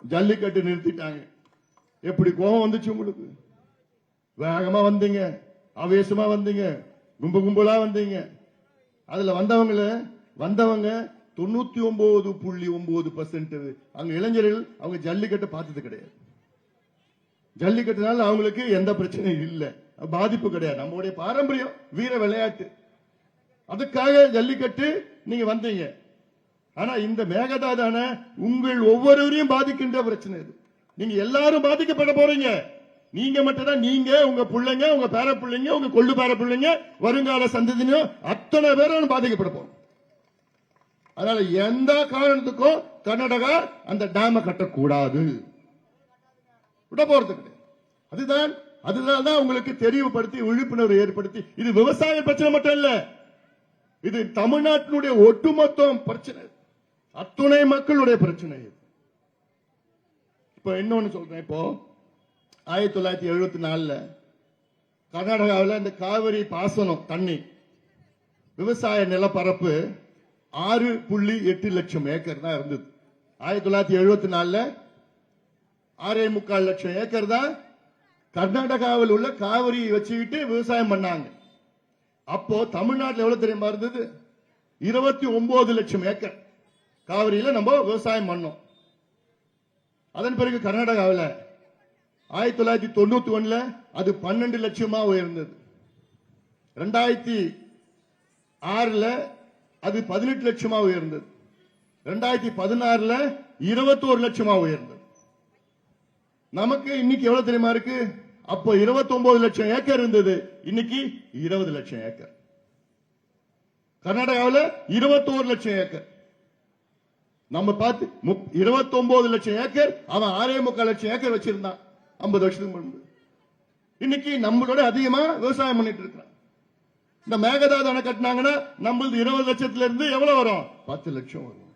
ஜல்லிக்கட்டு நிறுத்திட்டாங்க. எப்படி கோபம் வந்துச்சு உங்களுக்கு? வேகமா வந்தீங்க, ஆவேசமா வந்தீங்க, கும்பலா வந்தீங்க. அதுல வந்தவங்க 99.9% அங்க இளைஞர்கள் அவங்க ஜல்லிக்கட்டை பார்த்தது கிடையாது. ஜல்லிக்கட்டுனால அவங்களுக்கு எந்த பிரச்சனையும் இல்லை, பாதிப்பு கிடையாது. நம்மளுடைய பாரம்பரியம் வீர விளையாட்டு, அதுக்காக ஜல்லிக்கட்டு நீங்க வந்தீங்க. ஆனா இந்த மேகதாதான உங்கள் ஒவ்வொருவரையும் பாதிக்கின்ற பிரச்சனை இது. நீங்க எல்லாரும் பாதிக்கப்பட போறீங்க. நீங்க மட்டும்தான், நீங்க உங்க பிள்ளைங்க, உங்க பேர பிள்ளைங்க, உங்க கொள்ளு பேர பிள்ளைங்க, வருங்கால சந்ததியினரும் அத்தனை பேரும் பாதிக்கப்பட போறோம். அதனால எந்த காரணத்துக்கும் கர்நாடகா அந்த டேம கட்டக்கூடாது, விட போறது கிடையாது. அதுதான் உங்களுக்கு தெளிவுபடுத்தி விழிப்புணர்வு ஏற்படுத்தி, இது விவசாய பிரச்சனை மட்டும் இல்ல, இது தமிழ்நாட்டினுடைய ஒட்டுமொத்த பிரச்சனை, அத்துணை மக்களுடைய பிரச்சனை. இப்ப இன்னொன்னு சொல்றேன். இப்போ 1974 கர்நாடகாவில் இந்த காவிரி பாசனம் தண்ணி விவசாய நிலப்பரப்பு 6.8 லட்சம் ஏக்கர் தான் இருந்தது. 1974 6.25 லட்சம் ஏக்கர் தான் கர்நாடகாவில் உள்ள காவிரி வச்சுக்கிட்டு விவசாயம் பண்ணாங்க. அப்போ தமிழ்நாட்டில் எவ்வளவு தெரியுமா இருந்தது? 29 லட்சம் ஏக்கர் காவிரியில நம்ம விவசாயம் பண்ணோம். அதன் பிறகு கர்நாடகாவில் 1991 அது 12 லட்சமா உயர்ந்தது. 2006 அது 18 லட்சமா உயர்ந்தது. 2016 21 லட்சமா உயர்ந்தது. நமக்கு இன்னைக்கு எவ்வளவு தெரியுமா இருக்கு? அப்போ 29 லட்சம் ஏக்கர் இருந்தது, இன்னைக்கு 20 லட்சம் ஏக்கர். கர்நாடகாவில் 21 லட்சம் ஏக்கர். நம்ம பார்த்து 29 லட்சம் ஏக்கர், அவன் 6.25 லட்சம் ஏக்கர் வச்சிருந்தான் 50 வருஷத்துக்கு முன்பு. இன்னைக்கு நம்மளோட அதிகமா விவசாயம் பண்ணிட்டு இருக்கிறான். இந்த மேகதாது அணை கட்டினாங்கன்னா நம்மளது 20 லட்சத்துல இருந்து எவ்வளவு வரும்? 10 லட்சம் வரும்.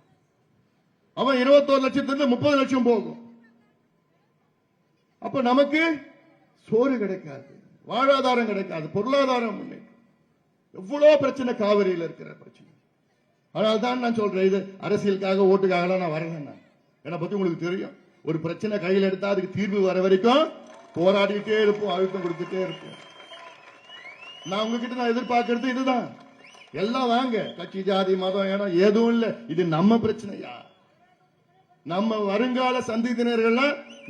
அவன் 21 லட்சத்திலிருந்து 30 லட்சம் போகும். அப்ப நமக்கு சோறு கிடைக்காது, வாழ்வாதாரம் கிடைக்காது, பொருளாதாரம் முன்னேற்றம். எவ்வளவு பிரச்சனை காவிரியில் இருக்கிற பிரச்சனை. அதனால தான் நான் சொல்றேன், இது அரசியலுக்காக ஓட்டுக்காக நான் வரல. என்னை பத்தி உங்களுக்கு தெரியும். ஒரு பிரச்சனை கையில் எடுத்தா அதுக்கு தீர்வு வர வரைக்கும் போராடிட்டே இருப்போம், அழுத்தம் கொடுத்துட்டே இருப்போம். நான் உங்ககிட்ட எதிர்பார்க்கறது இதுதான். எல்லாம் வாங்க, கட்சி ஜாதி மதம் இடம் எதுவும் இல்ல. இது நம்ம பிரச்சனையா? நம்ம வருங்கால சந்ததியினர்கள்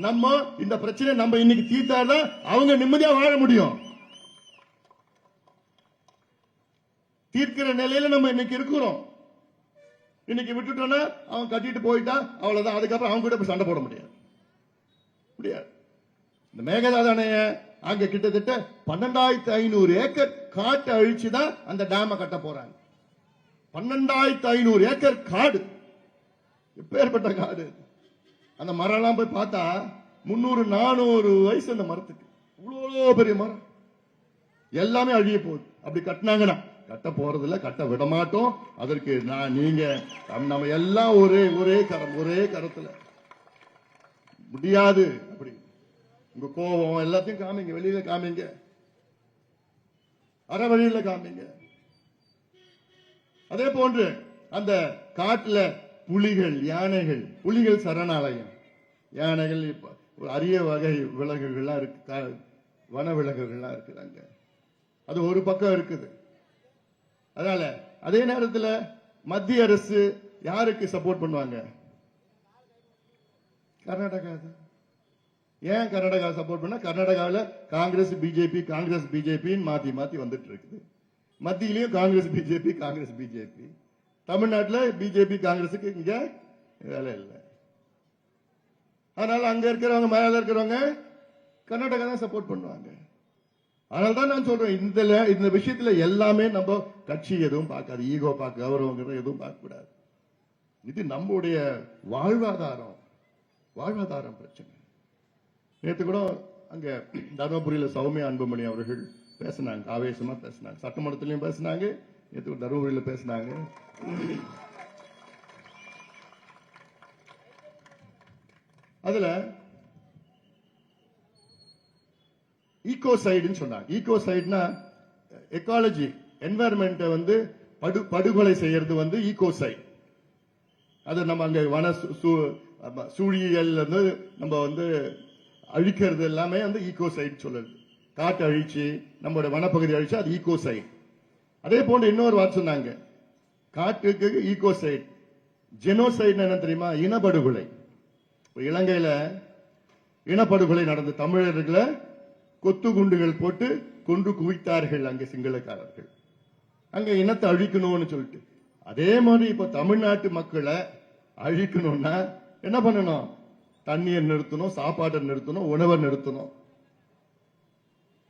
நம்ம இந்த பிரச்சனை நம்ம இன்னைக்கு தீர்த்தாதான் அவங்க நிம்மதியா வாழ முடியும். தீர்க்கிற நிலையில நம்ம இன்னைக்கு இருக்கிறோம். இன்னைக்கு விட்டுட்டோம்னா அவன் கட்டிட்டு போயிட்டா அவ்வளவுதான். அதுக்கப்புறம் அவங்க கூட சண்டை போட முடியாது. இந்த மேகதாது அணைய அங்க கிட்டத்தட்ட 12,500 ஏக்கர் காட்டு அழிச்சுதான் அந்த டேம கட்ட போறாங்க. 12,500 ஏக்கர் காடு, எப்பேற்பட்ட காடு. அந்த மரம் எல்லாம் போய் பார்த்தா 300-400 வயசு அந்த மரத்துக்கு. இவ்வளவு பெரிய மரம் எல்லாமே அழிய போகுது. அப்படி கட்டினாங்கன்னா கட்ட போறதில்ல, கட்ட விட மாட்டோம். அதற்கு நீங்க நம்ம எல்லாம் ஒரே கரத்துல முடியாது. அப்படி உங்க கோபம் எல்லாத்தையும் காமிங்க, வெளியில காமிங்க, அற வழியில காமிங்க. அதே போன்று அந்த காட்டுல புலிகள், யானைகள், புலிகள் சரணாலயம், யானைகள், அரிய வகை விலங்குகள்லாம் இருக்கு, வன விலங்குகள்லாம் இருக்குறாங்க. அது ஒரு பக்கம் இருக்குது. அதனால அதே நேரத்தில் மத்திய அரசு யாருக்கு சப்போர்ட் பண்ணுவாங்க? கர்நாடகா. ஏன் கர்நாடகா சப்போர்ட் பண்ண? கர்நாடகாவில் காங்கிரஸ் பிஜேபி மாத்தி வந்துட்டு இருக்குது. மத்தியிலையும் காங்கிரஸ் பிஜேபி. தமிழ்நாட்டில் பிஜேபி காங்கிரஸுக்கு இங்க வேலை இல்லை. அதனால அங்க இருக்கிறவங்க, மேல இருக்கிறவங்க கர்நாடகா தான் சப்போர்ட் பண்ணுவாங்க. அதனால்தான் நான் சொல்றேன், இந்த விஷயத்துல எல்லாமே நம்ம கட்சி எதுவும் பார்க்காது, ஈகோ பார்க்க, கௌரவங்கிறது எதுவும் பார்க்க கூடாது. இது நம்முடைய வாழ்வாதாரம் பிரச்சனை. நேற்று கூட அங்க தருமபுரியில சௌமியா அன்புமணி அவர்கள் பேசினாங்க, ஆவேசமா பேசினாங்க, சட்டமன்றத்திலையும் பேசினாங்க, நேற்று தருமபுரியில பேசினாங்க. அதுல ஈகோசைடுன்னு சொன்னாங்க. ஈகோசைடுனா எக்காலஜி, என்வாயர்மெண்ட்டை வந்து படுகொலை செய்யறது வந்து ஈகோசைடு. அது நம்ம அங்க வன சூழியல் வந்து நம்ம வந்து அழிக்கிறது எல்லாமே வந்து ஈகோசைடு சொல்லுது. காட்டு அழிச்சு நம்மளோட வனப்பகுதி அழிச்சு அது ஈகோசைடு. அதே போன்று இன்னொரு வார்த்தை சொன்னாங்க, காட்டுக்கு ஈகோசைடு. ஜெனோசைடு என்ன தெரியுமா? இனப்படுகொலை. இலங்கையில இனப்படுகொலை நடந்த தமிழர்களை கொத்து குண்டுகள் போட்டு கொன்று குவித்தார்கள் அங்க சிங்களக்காரர்கள், அங்க இனத்தை அழிக்கணும்னு சொல்லிட்டு. அதே மாதிரி இப்ப தமிழ்நாட்டு மக்களை அழிக்கணும்னா என்ன பண்ணணும்? தண்ணீரை நிறுத்தணும், சாப்பாட்டை நிறுத்தணும், உணவை நிறுத்தணும்.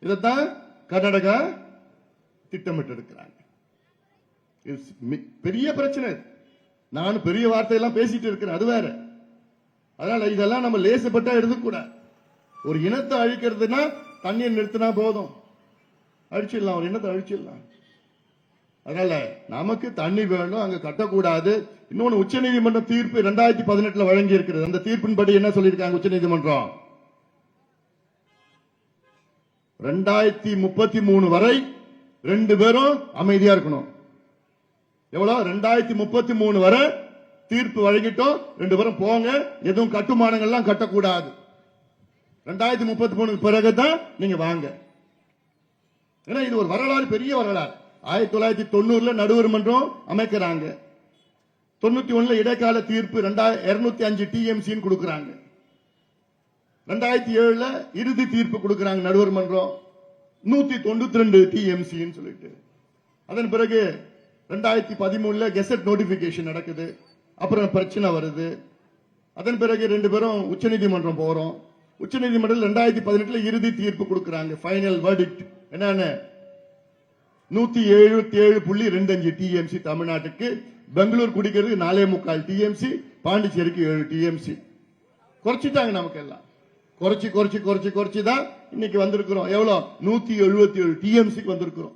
இதைத்தான் கர்நாடகா திட்டமிட்டு இருக்கிறாங்க. பெரிய பிரச்சனை. நான் பெரிய வார்த்தையெல்லாம் பேசிட்டு இருக்கிறேன், அது வேற. அதனால இதெல்லாம் நம்ம லேசப்பட்டா எடுத்துக்கூடாது. ஒரு இனத்தை அழிக்கிறதுனா தண்ணீர் நிறுத்தினா போதும், அழிச்சிடலாம், ஒரு இனத்தை அழிச்சிடலாம். அதனால நமக்கு தண்ணி வேணும், அங்க கட்டக்கூடாது. இன்னொன்னு, உச்சநீதிமன்ற தீர்ப்பு 2018 வழங்கி இருக்கிறது. அந்த தீர்ப்பின்படி என்ன சொல்லியிருக்காங்க உச்சநீதிமன்றம்? 2033 வரை 2 பேரும் அமைதியா இருக்கணும். எவ்வளவு? 2033 வரை தீர்ப்பு வழங்கிட்டோம், 2 பேரும் போங்க, எதுவும் கட்டுமானங்கள்லாம் கட்டக்கூடாது. 2033 பிறகுதான் நீங்க வாங்க. ஏன்னா இது ஒரு வரலாறு, பெரிய வரலாறு. 1990 நடுவர் மன்றம் அமைக்கிறாங்க, 91 இடைக்கால தீர்ப்பு 205 TMC கொடுக்கறாங்க, 2007 இறுதி தீர்ப்பு கொடுக்கறாங்க நடுவர் மன்றம் 192 TMC சொல்லிட்டு. அதன் பிறகு 2013 கெசட் நோட்டிபிகேஷன் நடக்குது, அப்புறம் பிரச்சனை வருது. அதன் பிறகு 2 பேரும் உச்சநீதிமன்றம் போறோம். உச்சநீதிமன்றத்தில் 2018 இறுதி தீர்ப்பு கொடுக்கறாங்க, ஃபைனல் வெர்டிக்ட். என்னன்னு? 177.25 TMC தமிழ்நாட்டுக்கு, பெங்களூர் குடிக்கிறதுக்கு 4.25 TMC, பாண்டிச்சேரிக்கு 7 TMC. குறைச்சிட்டாங்க நமக்கு எல்லாம். குறைச்சி தான் இன்னைக்கு வந்திருக்கிறோம். எவ்வளவு? 177 TMC வந்திருக்கிறோம்.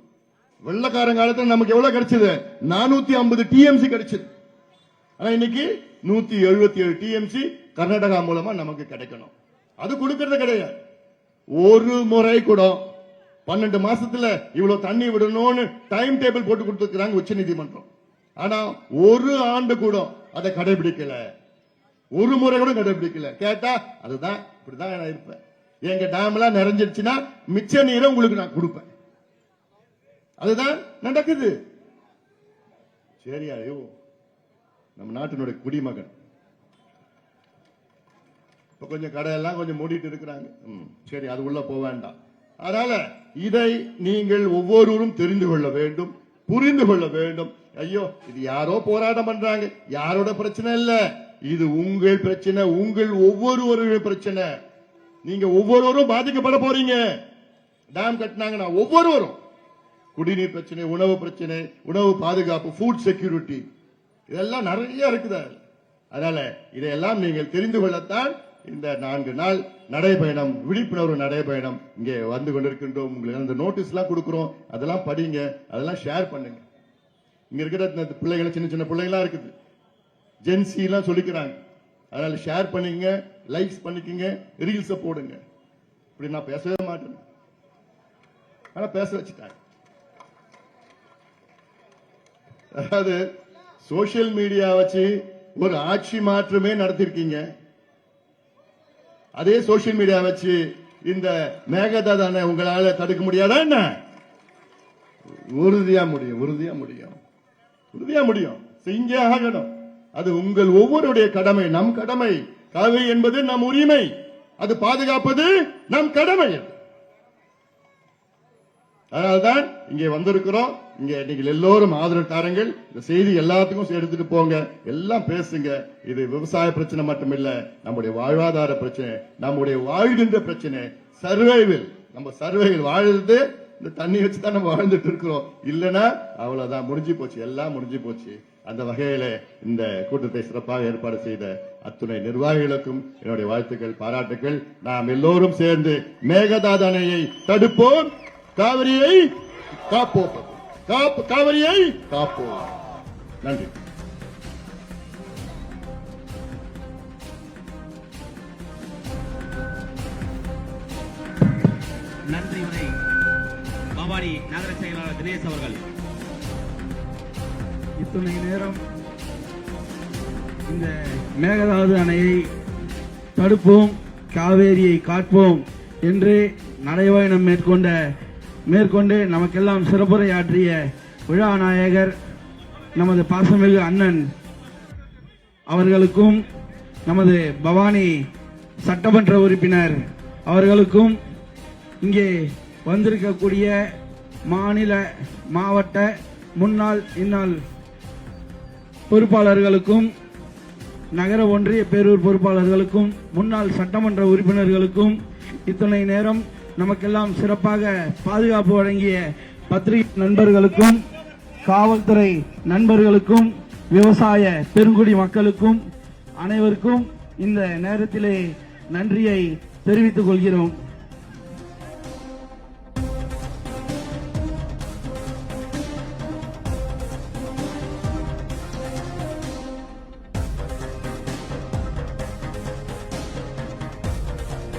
வெள்ளக்காரன் காலத்துல நமக்கு எவ்வளவு கிடைச்சது? 450 TMC கிடைச்சது. ஆனா இன்னைக்கு 177 TMC கர்நாடகா மூலமா நமக்கு கிடைக்கணும். அது கொடுக்கறது கிடையாது. ஒரு முறை கூட 12 மாசத்துல இவ்வளவு தண்ணி விடணும்னு டைம் டேபிள் போட்டு கொடுத்திருக்காங்க உச்ச நீதிமன்றம். ஆனா ஒரு ஆண்டு கூட அதை கடைபிடிக்கல, ஒரு முறை கூட கடைபிடிக்கல. கேட்டா அதுதான் இப்படிதான் நான் இருப்பேன், எங்க டேம் எல்லாம் நிறைஞ்சிருச்சுன்னா மிச்ச நீரை உங்களுக்கு நான் கொடுப்பேன். அதுதான் நடக்குது. சரியா? நம்ம நாட்டினுடைய குடிமகன் இப்ப கொஞ்சம் கடையெல்லாம் கொஞ்சம் மூடிட்டு இருக்கிறாங்க. சரி, அது உள்ள போக வேண்டாம். அதனால இதை நீங்கள் ஒவ்வொருவரும் தெரிந்து கொள்ள வேண்டும், புரிந்து கொள்ள வேண்டும். ஐயோ, இது யாரோ போராட்டம் பண்றாங்க, யாரோட பிரச்சனை இல்ல, இது உங்கள் பிரச்சனை, உங்கள் ஒவ்வொருவருடைய பிரச்சனை. நீங்க ஒவ்வொருவரும் பாதிக்கப்பட போறீங்க. டேம் கட்டினாங்கன்னா ஒவ்வொருவரும் குடிநீர் பிரச்சனை, உணவு பிரச்சனை, உணவு பாதுகாப்பு, ஃபுட் செக்யூரிட்டி, இதெல்லாம் நிறைய இருக்குது. அதனால இதையெல்லாம் நீங்கள் தெரிந்து கொள்ளத்தான் இந்த 4 நாள் நடைபயணம், விழிப்புணர்வு நடைபயணம் இங்கே வந்து கொண்டிருக்கின்றோம். உங்களுக்கு அந்த நோட்டீஸ் எல்லாம் கொடுக்கிறோம், அதெல்லாம் படிங்க, அதெல்லாம் ஷேர் பண்ணுங்க. இங்க இருக்கிற பிள்ளைகள், சின்ன சின்ன பிள்ளைங்களா இருக்குது, ஜென்சி எல்லாம் சொல்லிக்கிறாங்க. அதனால ஷேர் பண்ணிக்கங்க, லைக்ஸ் பண்ணிக்கங்க, ரீல்ஸ் போடுங்க. இப்படி நான் பேசவே மாட்டேன், ஆனா பேச வச்சுட்டாங்க. அதாவது சோசியல் மீடியா வச்சு ஒரு ஆட்சி மாற்றமே நடத்திருக்கீங்க. அதே சோசியல் மீடியா வச்சு இந்த மேகதாதான உங்களால தடுக்க முடியாதா என்ன? உறுதியா முடியும், உறுதியா முடியும், உறுதியா முடியும். செஞ்சே ஆகணும். அது உங்கள் ஒவ்வொருடைய கடமை, நம் கடமை. காவிரி என்பது நம் உரிமை, அது பாதுகாப்பது நம் கடமை. அதனால்தான் இங்கே வந்திருக்கிறோம். இங்க நீங்கள் எல்லோரும் ஆதரவு தாருங்கள். இந்த செய்தி எல்லாத்துக்கும் எடுத்துட்டு போங்க, எல்லாம் பேசுங்க. இது விவசாய பிரச்சனை மட்டுமில்ல, நம்முடைய வாழ்வாதார பிரச்சனை, நம்முடைய வாழ்கின்ற பிரச்சனை, சர்வைவில். நம்ம சர்வைவில் வாழ்றது இந்த தண்ணி வச்சு தான் நம்ம வாழ்ந்துட்டு இருக்கிறோம். இல்லைன்னா அவ்வளவுதான், முடிஞ்சு போச்சு, எல்லாம் முடிஞ்சு போச்சு. அந்த வகையில இந்த கூட்டத்தை சிறப்பாக ஏற்பாடு செய்த அத்துணை நிர்வாகிகளுக்கும் என்னுடைய வாழ்த்துக்கள், பாராட்டுக்கள். நாம் எல்லோரும் சேர்ந்து மேகதாது அணையை தடுப்போம், காவிரியை காப்போம், காவிரியை காப்போம். நன்றி. நன்றி உரை பவானி நகர செயலாளர் தினேஷ் அவர்கள். இத்துணை நேரம் இந்த மேகதாது அணையை தடுப்போம், காவேரியை காப்போம் என்று நடைபயணம் மேற்கொண்டு நமக்கெல்லாம் சிறப்புரையாற்றிய விழா நாயகர் நமது பாசமிகு அண்ணன் அவர்களுக்கும், நமது பவானி சட்டமன்ற உறுப்பினர் அவர்களுக்கும், இங்கே வந்திருக்கக்கூடிய மாநில மாவட்ட முன்னாள் இந்நாள் பொறுப்பாளர்களுக்கும், நகர ஒன்றிய பேரூர் பொறுப்பாளர்களுக்கும், முன்னாள் சட்டமன்ற உறுப்பினர்களுக்கும், இத்தனை நேரம் நமக்கெல்லாம் சிறப்பாக பாதுகாப்பு வழங்கிய பத்திரிகை நண்பர்களுக்கும், காவல்துறை நண்பர்களுக்கும், விவசாய பெருங்குடி மக்களுக்கும் அனைவருக்கும் இந்த நேரத்திலே நன்றியை தெரிவித்துக் கொள்கிறோம்.